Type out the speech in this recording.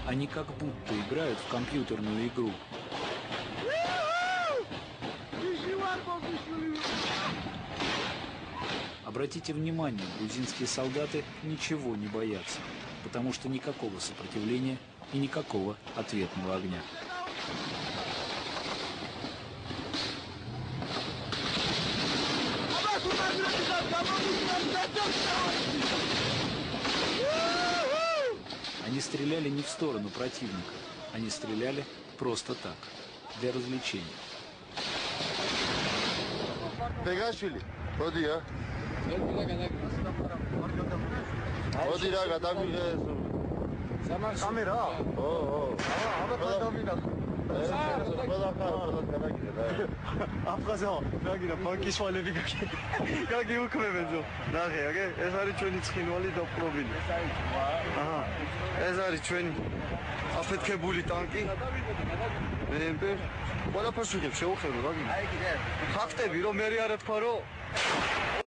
Они как будто играют в компьютерную игру. Обратите внимание, грузинские солдаты ничего не боятся, потому что никакого сопротивления и никакого ответного огня. Они стреляли не в сторону противника, они стреляли просто так, для развлечения. Пегашвили, ходи, а? Ходи, рага, так и камера. О, აფხაზო, რაგინა ბანკიშვალები გაგი უქმებენო. ნახე, აგე, ეს არის ჩვენი ცხინვალი დაპყრობილი. აჰა. ეს არის ჩვენი აფეთქებული ტანკი. მე ყველაფერს ვიღებ, შეუხედო, რაგინა. ფაქტები რომ მე არ თქვა რომ